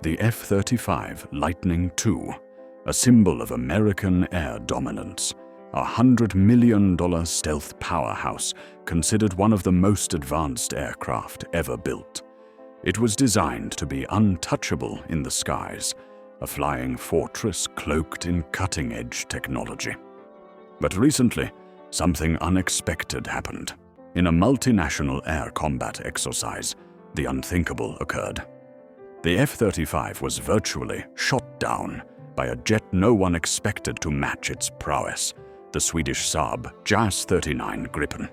the F-35 Lightning II, a symbol of American air dominance, a $100 million stealth powerhouse considered one of the most advanced aircraft ever built. It was designed to be untouchable in the skies, a flying fortress cloaked in cutting-edge technology. But recently, something unexpected happened. In a multinational air combat exercise, the unthinkable occurred. The F-35 was virtually shot down by a jet no one expected to match its prowess, the Swedish Saab Gripen.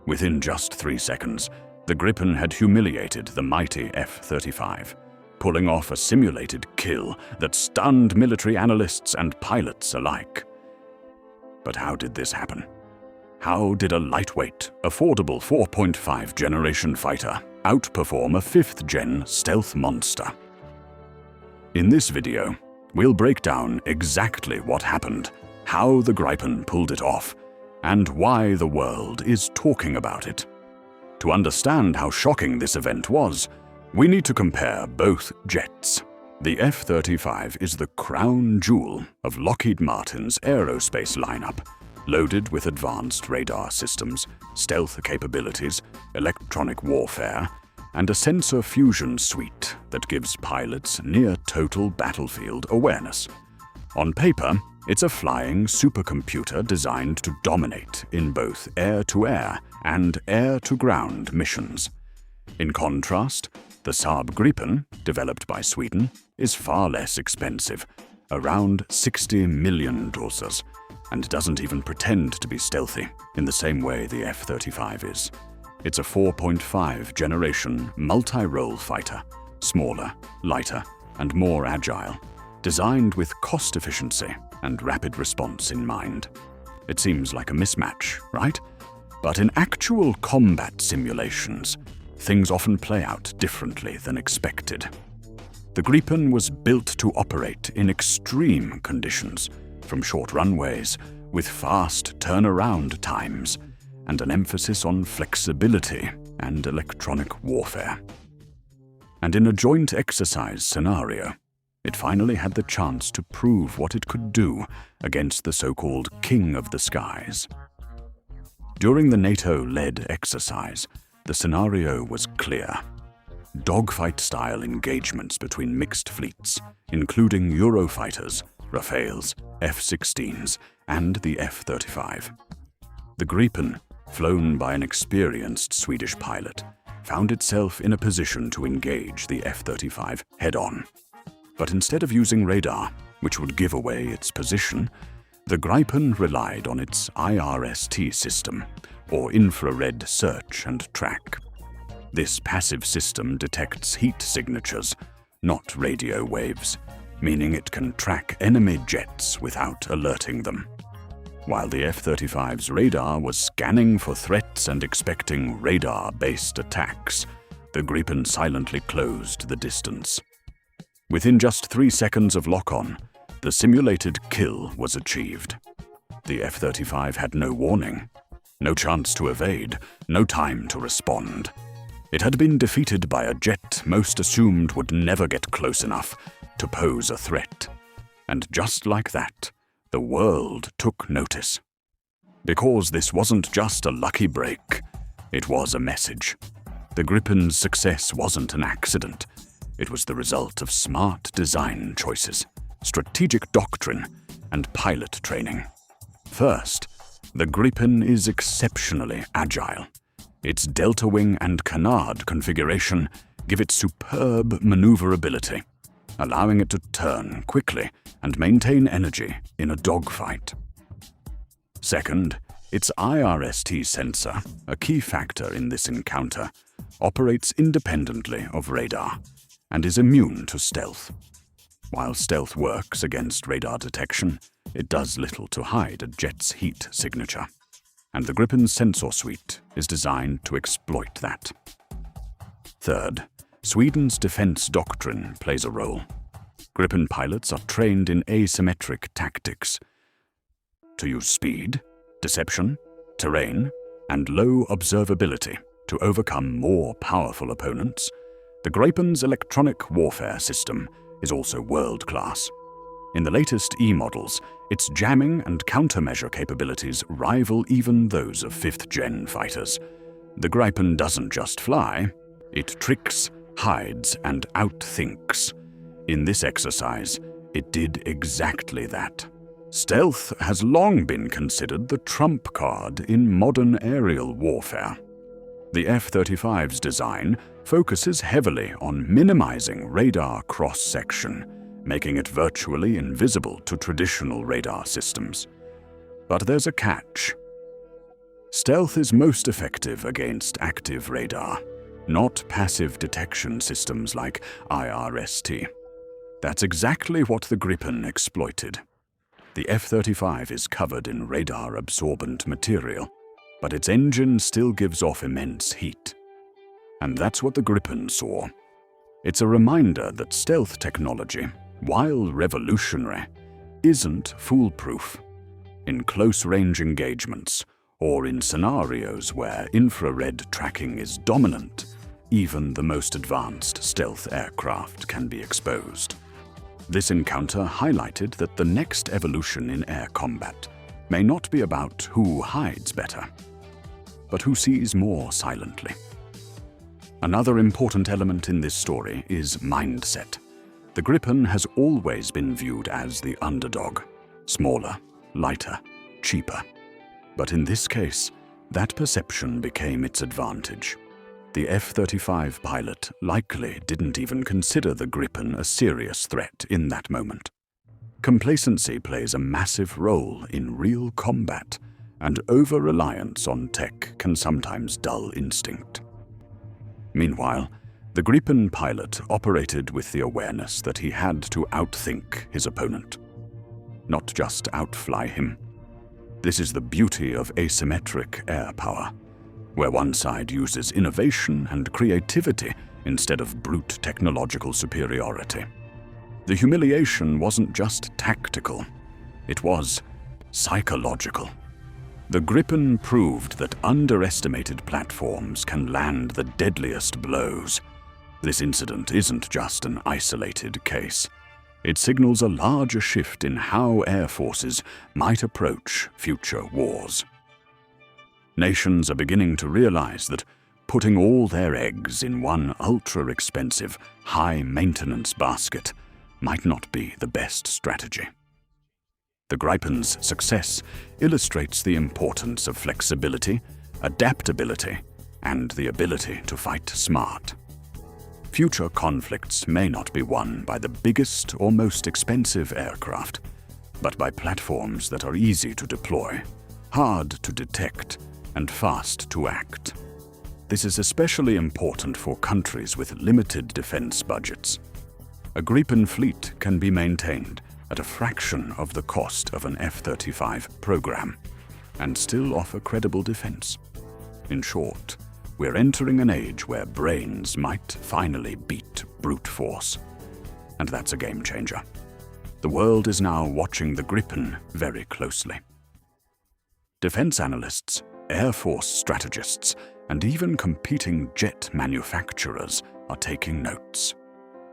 Within just 3 seconds, the Gripen had humiliated the mighty F-35, pulling off a simulated kill that stunned military analysts and pilots alike. But how did this happen? How did a lightweight, affordable 4.5 generation fighter outperform a 5th gen stealth monster? In this video, we'll break down exactly what happened, how the Gripen pulled it off, and why the world is talking about it. To understand how shocking this event was, we need to compare both jets. The F-35 is the crown jewel of Lockheed Martin's aerospace lineup, loaded with advanced radar systems, stealth capabilities, electronic warfare, and a sensor fusion suite that gives pilots near-total battlefield awareness. On paper, it's a flying supercomputer designed to dominate in both air-to-air and air-to-ground missions. In contrast, the Saab Gripen, developed by Sweden, is far less expensive, around $60 million, and doesn't even pretend to be stealthy in the same way the F-35 is. It's a 4.5 generation multi-role fighter, smaller, lighter, and more agile, designed with cost efficiency and rapid response in mind. It seems like a mismatch, right? But in actual combat simulations, things often play out differently than expected. The Gripen was built to operate in extreme conditions, from short runways with fast turnaround times, and an emphasis on flexibility and electronic warfare. And in a joint exercise scenario, it finally had the chance to prove what it could do against the so-called King of the Skies. During the NATO-led exercise, the scenario was clear. Dogfight-style engagements between mixed fleets, including Eurofighters, Rafales, F-16s, and the F-35. The Gripen, flown by an experienced Swedish pilot, found itself in a position to engage the F-35 head-on. But instead of using radar, which would give away its position, the Gripen relied on its IRST system, or infrared search and track. This passive system detects heat signatures, not radio waves, meaning it can track enemy jets without alerting them. While the F-35's radar was scanning for threats and expecting radar-based attacks, the Gripen silently closed the distance. Within just 3 seconds of lock-on, the simulated kill was achieved. The F-35 had no warning, no chance to evade, no time to respond. It had been defeated by a jet most assumed would never get close enough to pose a threat. And just like that, the world took notice. Because this wasn't just a lucky break, it was a message. The Gripen's success wasn't an accident. It was the result of smart design choices, strategic doctrine, and pilot training. First, the Gripen is exceptionally agile. Its delta wing and canard configuration give it superb maneuverability, allowing it to turn quickly and maintain energy in a dogfight. Second, its IRST sensor, a key factor in this encounter, operates independently of radar and is immune to stealth. While stealth works against radar detection, it does little to hide a jet's heat signature, and the Gripen's sensor suite is designed to exploit that. Third, Sweden's defense doctrine plays a role. Gripen pilots are trained in asymmetric tactics to use speed, deception, terrain, and low observability to overcome more powerful opponents, The Gripen's electronic warfare system is also world-class. In the latest E-models, its jamming and countermeasure capabilities rival even those of 5th-gen fighters. The Gripen doesn't just fly, it tricks, hides, and outthinks. In this exercise, it did exactly that. Stealth has long been considered the trump card in modern aerial warfare. The F-35's design focuses heavily on minimizing radar cross-section, making it virtually invisible to traditional radar systems. But there's a catch. Stealth is most effective against active radar, not passive detection systems like IRST. That's exactly what the Gripen exploited. The F-35 is covered in radar-absorbent material, but its engine still gives off immense heat. And that's what the Gripen saw. It's a reminder that stealth technology, while revolutionary, isn't foolproof. In close-range engagements, or in scenarios where infrared tracking is dominant, even the most advanced stealth aircraft can be exposed. This encounter highlighted that the next evolution in air combat may not be about who hides better, but who sees more silently. Another important element in this story is mindset. The Gripen has always been viewed as the underdog, smaller, lighter, cheaper. But in this case, that perception became its advantage. The F-35 pilot likely didn't even consider the Gripen a serious threat in that moment. Complacency plays a massive role in real combat, and over-reliance on tech can sometimes dull instinct. Meanwhile, the Gripen pilot operated with the awareness that he had to outthink his opponent, not just outfly him. This is the beauty of asymmetric air power, where one side uses innovation and creativity instead of brute technological superiority. The humiliation wasn't just tactical, it was psychological. The Gripen proved that underestimated platforms can land the deadliest blows. This incident isn't just an isolated case. It signals a larger shift in how air forces might approach future wars. Nations are beginning to realize that putting all their eggs in one ultra-expensive, high-maintenance basket might not be the best strategy. The Gripen's success illustrates the importance of flexibility, adaptability, and the ability to fight smart. Future conflicts may not be won by the biggest or most expensive aircraft, but by platforms that are easy to deploy, hard to detect, and fast to act. This is especially important for countries with limited defense budgets. A Gripen fleet can be maintained at a fraction of the cost of an F-35 program and still offer credible defense. In short, we're entering an age where brains might finally beat brute force. And that's a game changer. The world is now watching the Gripen very closely. Defense analysts, Air Force strategists, and even competing jet manufacturers are taking notes.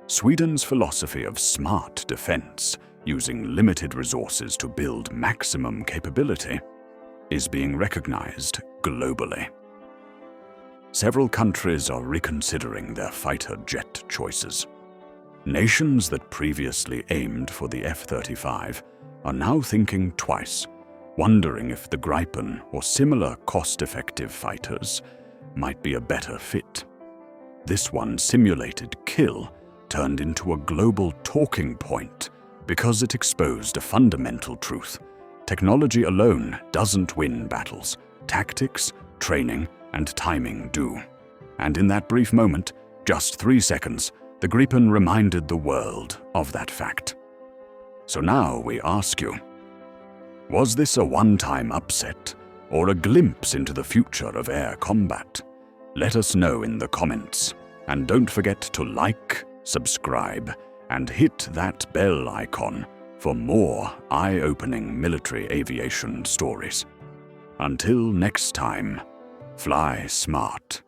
Sweden's philosophy of smart defense, using limited resources to build maximum capability, is being recognized globally. Several countries are reconsidering their fighter jet choices. Nations that previously aimed for the F-35 are now thinking twice, wondering if the Gripen or similar cost-effective fighters might be a better fit. This one simulated kill turned into a global talking point because it exposed a fundamental truth. Technology alone doesn't win battles. Tactics, training, and timing do. And in that brief moment, just 3 seconds, the Gripen reminded the world of that fact. So now we ask you, was this a one-time upset or a glimpse into the future of air combat? Let us know in the comments. And don't forget to like, subscribe, and hit that bell icon for more eye-opening military aviation stories. Until next time, fly smart.